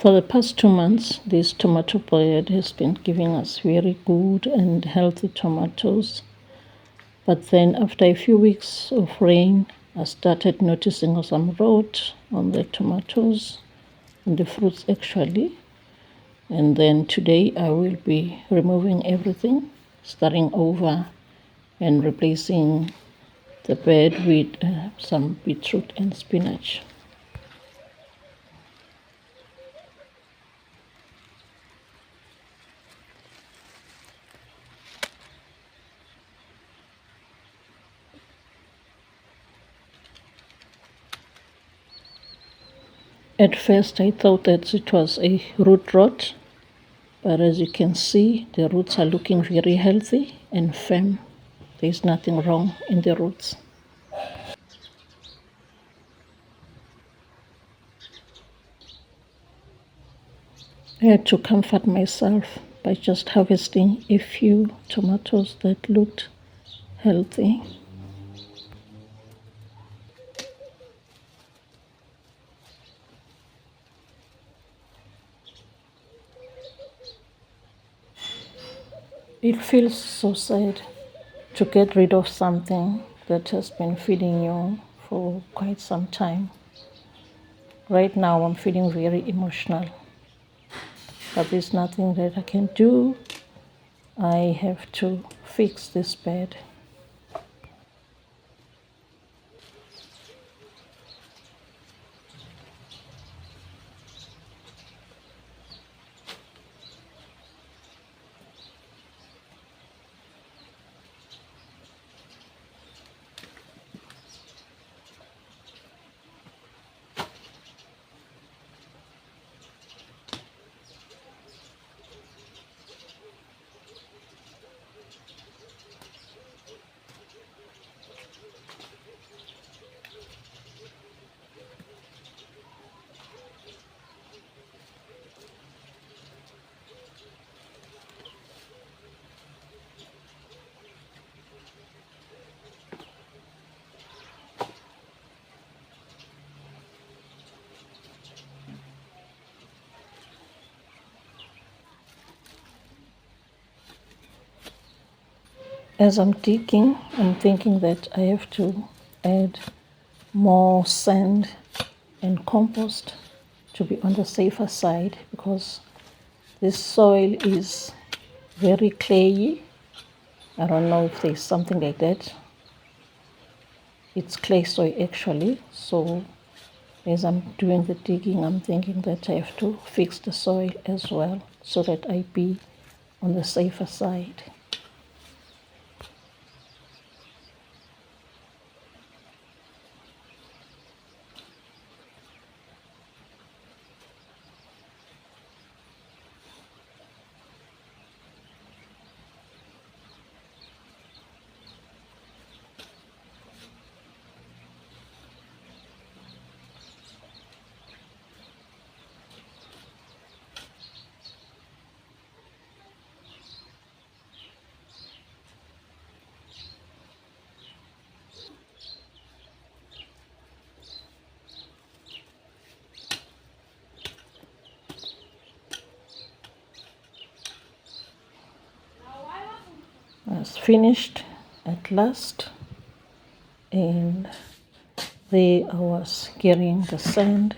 For the past 2 months, this tomato bed has been giving us very good and healthy tomatoes. But then after a few weeks of rain, I started noticing some rot on the tomatoes, on the fruits actually. And then today I will be removing everything, starting over and replacing the bed with some beetroot and spinach. At first I thought that it was a root rot, but as you can see, the roots are looking very healthy and firm. There's nothing wrong in the roots. I had to comfort myself by just harvesting a few tomatoes that looked healthy. It feels so sad to get rid of something that has been feeding you for quite some time. Right now I'm feeling very emotional, but there's nothing that I can do. I have to fix this bed. As I'm digging, I'm thinking that I have to add more sand and compost to be on the safer side, because this soil is very clayey. I don't know if there's something like that. It's clay soil actually. So as I'm doing the digging, I'm thinking that I have to fix the soil as well so that I be on the safer side. It's finished at last, and there I was getting the sand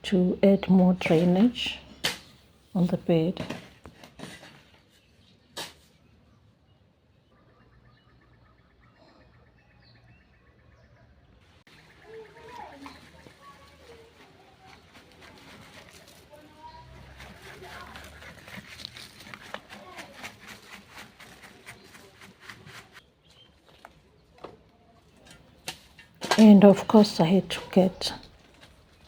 to add more drainage on the bed. And of course I had to get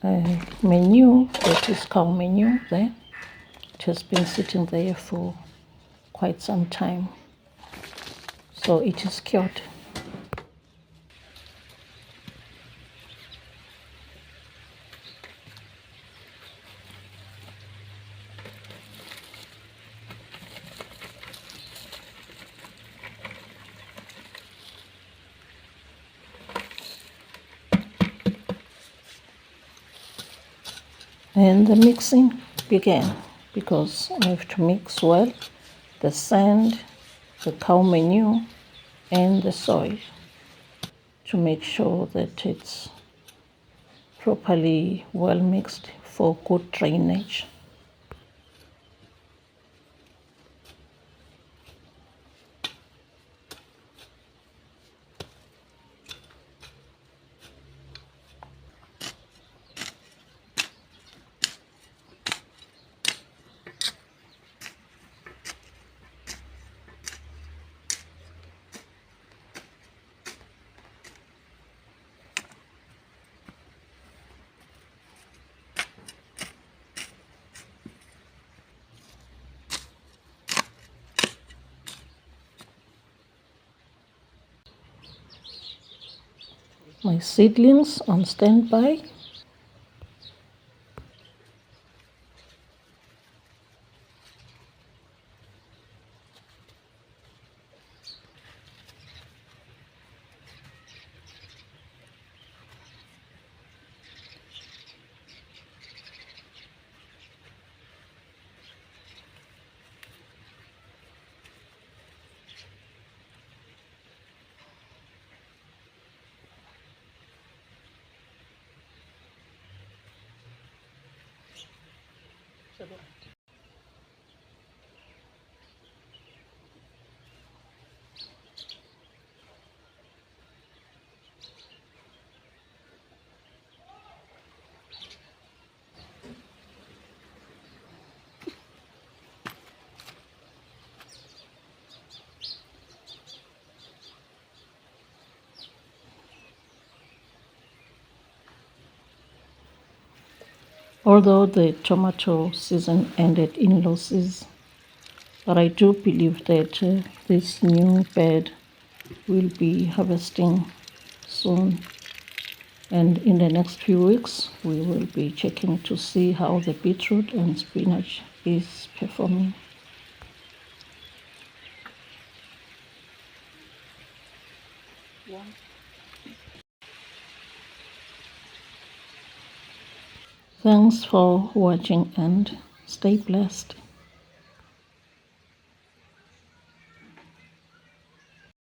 a manure, that is cow manure there. It has been sitting there for quite some time, so it is cured. And the mixing began, because I have to mix well the sand, the cow manure, and the soil to make sure that it's properly well mixed for good drainage. My seedlings on standby. Although the tomato season ended in losses, but I do believe that this new bed will be harvesting soon, and in the next few weeks we will be checking to see how the beetroot and spinach is performing. Thanks for watching and stay blessed.